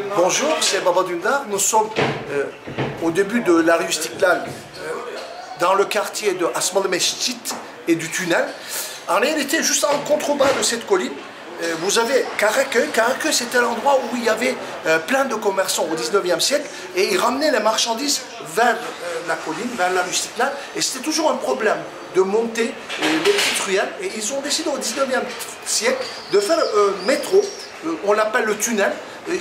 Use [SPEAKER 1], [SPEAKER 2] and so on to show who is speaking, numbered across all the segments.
[SPEAKER 1] Bonjour, c'est Baba Dündar. Nous sommes au début de la rue Istiklal, dans le quartier de Asmalı Mescit et du tunnel. En réalité, juste en contrebas de cette colline, vous avez Karaköy. Karaköy, c'était l'endroit où il y avait plein de commerçants au 19e siècle et ils ramenaient les marchandises vers la colline, vers la rue Istiklal. Et c'était toujours un problème de monter les petites ruelles. Et ils ont décidé au 19e siècle de faire un métro, on l'appelle le tunnel,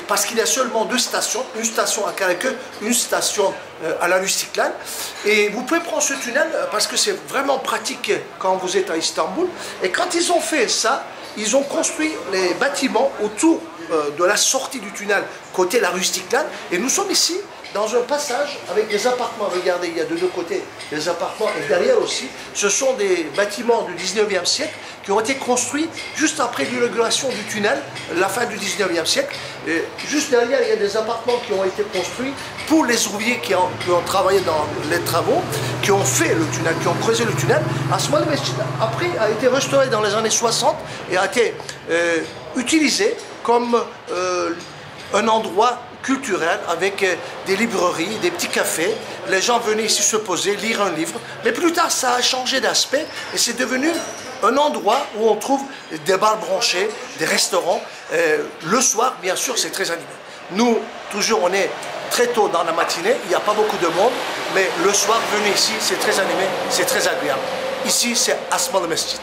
[SPEAKER 1] parce qu'il y a seulement deux stations, une station à Karaköy, une station à la rue Istiklal. Et vous pouvez prendre ce tunnel parce que c'est vraiment pratique quand vous êtes à Istanbul. Et quand ils ont fait ça, ils ont construit les bâtiments autour de la sortie du tunnel, côté la rue Istiklal. Et nous sommes ici dans un passage avec des appartements. Regardez, il y a de deux côtés des appartements et derrière aussi. Ce sont des bâtiments du 19e siècle qui ont été construits juste après l'inauguration du tunnel, la fin du 19e siècle. Et juste derrière, il y a des appartements qui ont été construits pour les ouvriers qui ont travaillé dans les travaux, qui ont fait le tunnel, qui ont creusé le tunnel. Asmalı Mescit, après, a été restauré dans les années 60 et a été utilisé comme un endroit culturel avec des librairies, des petits cafés. Les gens venaient ici se poser, lire un livre. Mais plus tard, ça a changé d'aspect et c'est devenu un endroit où on trouve des bars branchés, des restaurants. Le soir, bien sûr, c'est très animé. Nous, toujours, on est très tôt dans la matinée, il n'y a pas beaucoup de monde, mais le soir, venez ici, c'est très animé, c'est très agréable. Ici, c'est Asmalı Mescit.